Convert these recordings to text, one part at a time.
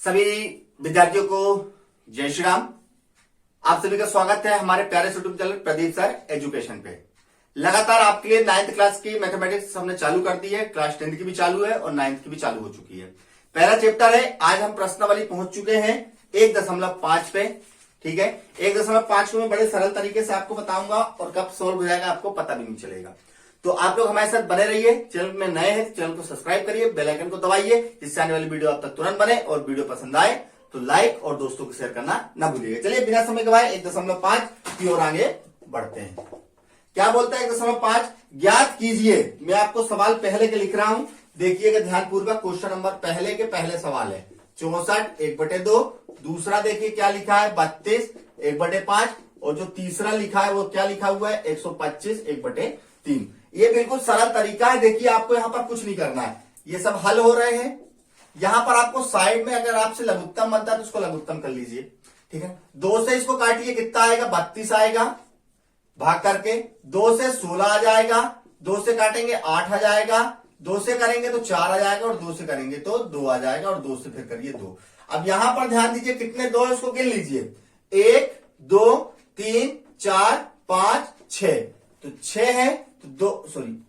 सभी विद्यार्थियों को जय श्री राम। आप सभी का स्वागत है हमारे प्यारे YouTube channel Pradeep sir education पे। लगातार आपके लिए 9th क्लास की मैथमेटिक्स हमने चालू कर दी है, क्लास 10th की भी चालू है और 9th की भी चालू हो चुकी है। पहला चैप्टर है, आज हम प्रश्नावली पहुंच चुके हैं 1.5 पे। ठीक है, 1.5 को मैं बड़े सरल तरीके से आपको बताऊंगा और कब सोल्व हो जाएगा आपको पता भी नहीं चलेगा। तो आप लोग हमारे साथ बने रहिए। चैनल में नए हैं चैनल को सब्सक्राइब करिए, बेल आइकन को दबाइए जिससे आने वाली वीडियो आप तक तुरंत बने, और वीडियो पसंद आए तो लाइक और दोस्तों को शेयर करना ना भूलिएगा। चलिए बिना समय गवाए 1.5 की ओर आगे बढ़ते हैं। क्या बोलता है 1.5? ज्ञात कीजिए। मैं आपको सवाल पहले के लिख रहा हूं, देखिएगा ध्यानपूर्वक। क्वेश्चन नंबर पहले के पहले सवाल है 64 1/2। दूसरा देखिए क्या लिखा है 32 1/5, और जो तीसरा लिखा है वो क्या लिखा हुआ है 125 1/3। ये बिल्कुल सरल तरीका है। देखिए आपको यहां पर कुछ नहीं करना है, ये सब हल हो रहे हैं। यहां पर आपको साइड में अगर आपसे लघुत्तम बनता है तो उसको लघुत्तम कर लीजिए। ठीक है, 2 से इसको काटिए, कितना आएगा 32 आएगा, भाग करके 2 से 16 आ जाएगा, 2 से काटेंगे 8 आ जाएगा, 2 से करेंगे तो 4 आ जाएगा, और 2 से करेंगे तो 2 आ जाएगा, और 2 से फिर करिए 2। अब यहां पर ध्यान दीजिए कितने 2 है उसको गिन लीजिए, 1 2 3 4 5 6। तो 6 है तो 2 सॉरी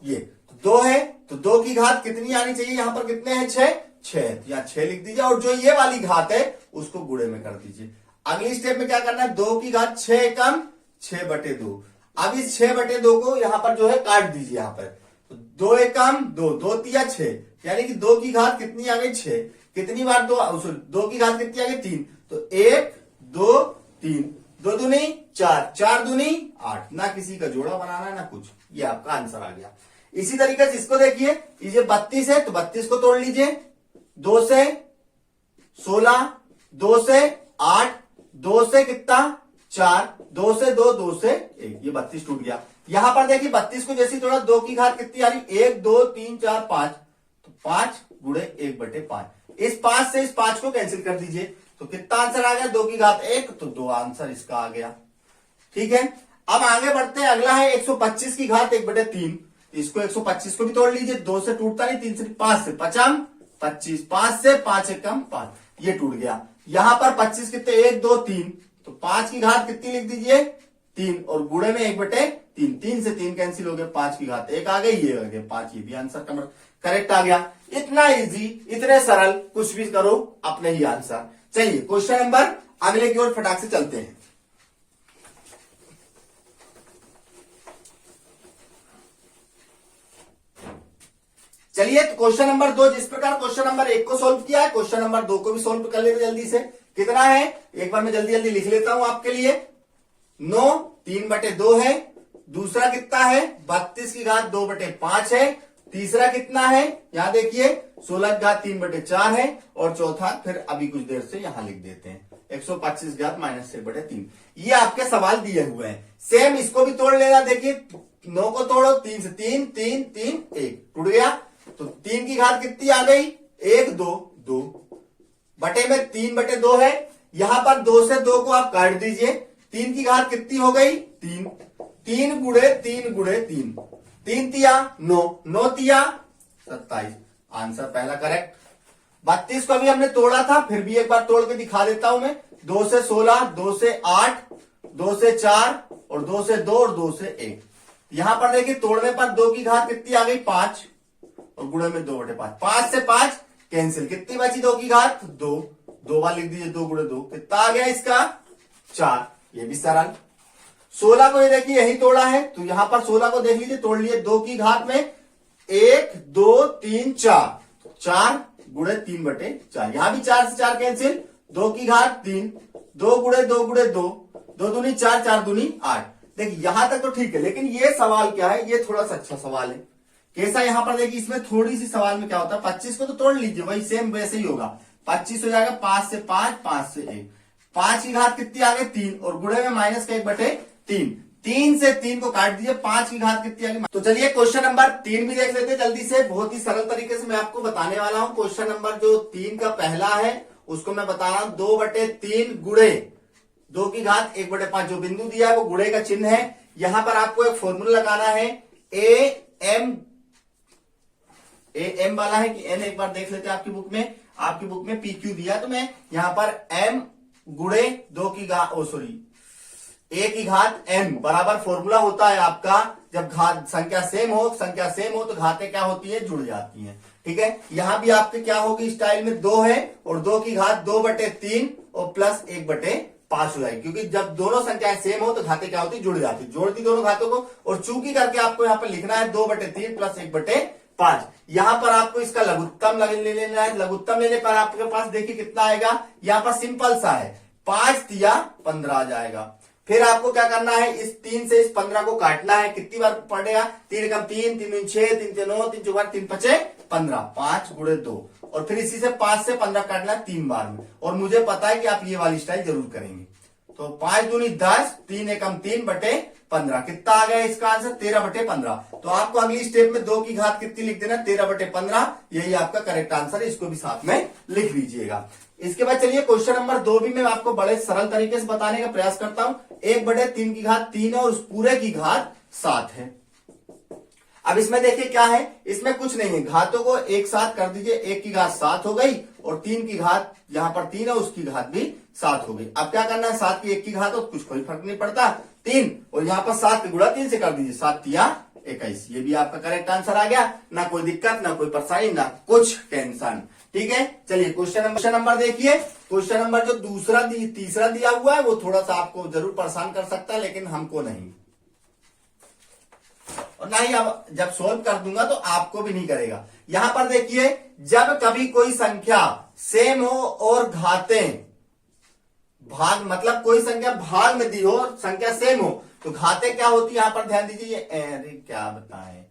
ये 2 है तो 2 की घात कितनी आनी चाहिए, यहां पर कितने हैं 6 6, यहां 6 लिख दीजिए, और जो ये वाली घात है उसको गुणे में कर दीजिए। अगली स्टेप में क्या करना है, 2 की घात 6 एकम 6/2। अब इस 6/2 को यहां पर जो है काट दीजिए, यहां पर तो 2 एकम 2 2 तिया 6, यानी कि 2 की घात कितनी आ गई 6। कितनी बार 2 की घात कितनी आ गई 3, तो 1 2 3, 2 दूनी 4 4 दूनी 8। ना किसी का जोड़ा बनाना है ना कुछ, ये आपका आंसर आ गया। इसी तरीके से इसको देखिए, ये 32 है तो 32 को तोड़ लीजिए, 2 से 16, 2 से 8, 2 से कितना 4, 2 से 2, 2 से 1, ये 32 टूट गया। यहां पर देखिए 32 को जैसे थोड़ा 2 की घात कितनी आ रही 1 2 3 4 5, तो 5 गुणे 1/5। इस 5 से इस 5 को कैंसिल कर दीजिए, तो कितना आंसर आ गया 2 की घात 1, तो 2 आंसर इसका आ गया। ठीक है, अब आगे बढ़ते हैं। अगला है 125 की घात 1/3। इसको 125 को भी तोड़ लीजिए, 2 से टूटता नहीं, 3 से 5 से 5 25, 5 से 5 एकम 5, ये टूट गया। यहां पर 25 कितने 1 2 3, तो 5 की घात कितनी लिख दीजिए 3, और गुणे में 1/3, 3 से 3 कैंसिल हो गया, 5 की घात 1 आ गई, ये आ गया 5, ये भी आंसर करेक्ट आ गया। इतना इजी, इतने सरल, कुछ भी करो अपने ही आंसर। चलिए क्वेश्चन नंबर अगले की ओर फटाक से चलते हैं। चलिए तो क्वेश्चन नंबर 2, जिस प्रकार क्वेश्चन नंबर 1 को सोल्व किया है, क्वेश्चन नंबर 2 को भी सोल्व कर लेते जल्दी से। कितना है एक बार मैं जल्दी जल्दी लिख लेता हूं आपके लिए। 9 3/2 है, दूसरा कितना है 32 की घात 2/5 है, तीसरा कितना है यहां देखिए 16 की घात 3/4 है, और चौथा फिर अभी कुछ देर से यहां लिख देते हैं 125 की घात -1/3। ये आपके सवाल दिए हुए हैं। सेम इसको भी तोड़ लेना, देखिए 9 को तोड़ो, 3 से 3 3 3 1 टूट गया, तो 3 की घात कितनी आ गई 1 2 2 बटे में 3/2 है। यहां पर 2 से 2 को आप काट दीजिए, 3 की घात कितनी हो गई 3, 3 गुणे 3 गुणे 3, 3 तिया 9, 9 तिया 27, आंसर पहला करेक्ट। 32 को भी हमने तोड़ा था, फिर भी एक बार तोड़ के दिखा देता हूं मैं। 2 से 16, 2 से 8, 2 से 4, और 2 से 2, और 2 से 1। यहां पर देखिए तोड़ने पर 2 की घात कितनी आ गई 5, और गुणे में 2/5, 5 से 5 कैंसिल, कितनी बची 2 की घात 2, 2 बार लिख दीजिए, 2 गुणे 2 कितना आ गया इसका 4, ये भी सरल। 16 को ये देखिए यही तोड़ा है, तो यहां पर 16 को देख लीजिए तोड़ लिए 2 की घात में 1 2 3 4, 4 गुणे 3/4, यहां भी 4 से 4 कैंसिल, 2 की घात 3, 2 गुणे 2 गुणे 2, 2 दूनी 4 4 दूनी 8। देखिए यहां तक तो ठीक है, लेकिन ये सवाल क्या है, ये थोड़ा सा अच्छा सवाल है। कैसा, यहां पर देखिए इसमें थोड़ी सी सवाल में क्या होता है, 25 को तो तोड़ लीजिए, वही सेम वैसे ही होगा, 25 हो जाएगा 5 से 5, 5 से 1, 5 की घात कितनी आ गई 3, और गुणे में माइनस का 1/3, 3 से 3 को काट दीजिए, 5 की घात कितनी आ गई। तो चलिए क्वेश्चन नंबर 3 भी देख लेते हैं जल्दी से, बहुत ही सरल तरीके से मैं आपको बताने वाला हूं। क्वेश्चन नंबर जो 3 का पहला है उसको मैं बता रहा हूं 2/3 गुणे 2 की घात 1/5, जो बिंदु दिया है वो गुणे का चिन्ह है। यहां पर आपको एक फॉर्मूला लगाना है, ए एम वाला है कि एन, एक बार देख लेते हैं आपकी बुक में। आपकी बुक में पी क्यू दिया, तो मैं यहां पर एम गुणे ए की घात एन बराबर फॉर्मूला होता है आपका, जब घात संख्या सेम हो तो घातें क्या होती है, जुड़ जाती हैं। ठीक है, यहां भी आपके क्या होगी स्टाइल में 2 है और 2 की घात 2/3 और प्लस 1/5 हो जाएगी, क्योंकि जब दोनों संख्याएं सेम हो तो घातें क्या होती, जुड़ जाती, जोड़ती दोनों घातों को। और चूंकि करके आपको यहाँ पर लिखना है 2/3 प्लस 1/5। यहां पर आपको इसका लघुत्तम ले लेना है। लघुत्तम लेने पर आपके पास देखिए कितना आएगा, यहां पर सिंपल सा है, 5 तिया 15 आ जाएगा। फिर आपको क्या करना है, इस 3 से इस 15 को काटना है। कितनी बार पड़ेगा, 3 एकम 3, 3 दूनी 6, 3 3 9, 3 4 3 5 15, 5 गुणे 2। और फिर इसी से 5 से 15 काटना है 3 बार में। और मुझे पता है कि आप ये वाली स्टाइल जरूर करेंगे। तो 5 दूनी 10, 3 एकम 3/15, कितना आ गया इसका आंसर, 13/15। तो आपको अगली स्टेप में 2 की घात कितनी लिख देना, 13/15, यही आपका करेक्ट आंसर है। इसको भी साथ में लिख लीजिएगा। इसके बाद चलिए क्वेश्चन नंबर 2 भी मैं आपको बड़े सरल तरीके से बताने का प्रयास करता हूं। 1/3 की घात 3 है और उस पूरे की घात 7 है। अब इसमें देखिए क्या है, इसमें कुछ नहीं है, घातों को एक साथ कर दीजिए। 1 की घात 7 हो गई और 3 की घात, यहां पर 3 है उसकी घात भी 7 हो गई। अब क्या करना है, 7 की 1 की घात हो कुछ कोई फर्क नहीं पड़ता, 3 और यहां पर 7 का गुणा 3 से कर दीजिए, 7 तिया 21। ये भी आपका करेक्ट आंसर आ गया। ना कोई दिक्कत, ना कोई परेशानी, ना कुछ टेंशन। ठीक है, चलिए क्वेश्चन नंबर देखिए। क्वेश्चन नंबर जो तीसरा दिया हुआ है वो थोड़ा सा आपको जरूर परेशान कर सकता है, लेकिन हमको नहीं, और ना ही अब जब सोल्व कर दूंगा तो आपको भी नहीं करेगा। यहां पर देखिए, जब कभी कोई संख्या सेम हो और घातें भाग, मतलब कोई संख्या भाग में दी हो और संख्या सेम हो तो घातें क्या होती है, यहां पर ध्यान दीजिए। अरे क्या बताएं,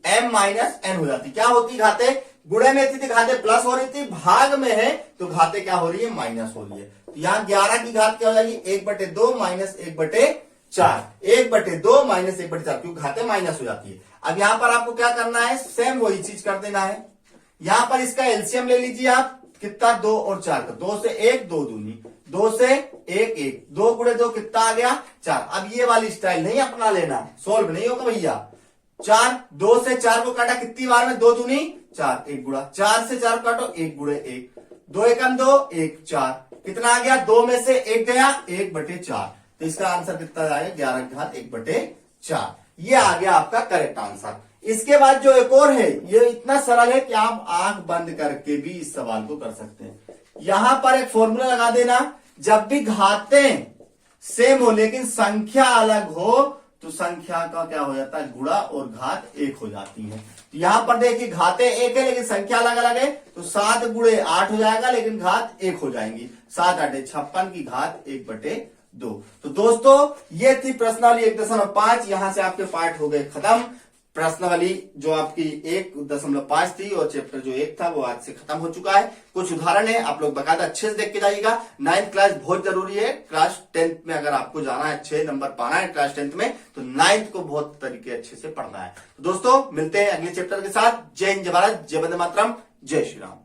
m माइनस n हो जाती। क्या होती घातें, गुणे में थी तो घातें प्लस हो रही थी, भाग में है तो घातें क्या हो रही है, माइनस हो रही है। तो यहां 11 की घात क्या हो जाएगी, 1/2 माइनस 1/4, 1/2 माइनस 1/4, क्योंकि घातें माइनस हो जाती है। अब यहां पर आपको क्या करना है, सेम वही चीज कर देना है। यहां पर इसका एलसीएम ले लीजिए आप, कितना, 2 और 4 का, 2 से 1 2 दूनी, 2 से 1 1, 2 गुणे 2 कितना आ गया, 4। अब ये वाली स्टाइल नहीं अपना लेना, सोल्व नहीं होगा भैया। 4, 2 से 4 को काटा कितनी बार में, 2 दूनी 4, 1 गुणा, 4 से 4 काटो, 1 गुणे 1, 2 एकम 2, 1 4, कितना आ गया, 2 में से 1 गया, 1/4। तो इसका आंसर कितना आएगा, 11 की घात 1/4। ये आ गया आपका करेक्ट आंसर। इसके बाद जो एक और है, ये इतना सरल है कि आप आंख बंद करके भी इस सवाल को कर सकते हैं। यहां पर एक फॉर्मूला लगा देना, जब भी घातें सेम हो लेकिन संख्या अलग हो तो संख्या का क्या हो जाता है, गुणा और घात 1 हो जाती है। तो यहां पर देखिए घातें 1 है लेकिन संख्या अलग अलग है, तो 7 गुणे 8 हो जाएगा लेकिन घात 1 हो जाएंगी। 7 8 56 की घात 1/2। तो दोस्तों ये थी प्रश्नावली 1.5। यहां से आपके पार्ट हो गए खत्म। प्रश्नावली जो आपकी 1.5 थी और चैप्टर जो 1 था वो आज से खत्म हो चुका है। कुछ उदाहरण है, आप लोग बकायदा अच्छे से देख के जाइएगा। 9th क्लास बहुत जरूरी है। क्लास 10th में अगर आपको जाना है, अच्छे नंबर पाना है क्लास 10th में, तो 9th को बहुत तरीके अच्छे से पढ़ना है। तो दोस्तों मिलते हैं अगले चैप्टर के साथ। जय हिंद, जय भारत, जय वंदे मातरम, जय श्री राम।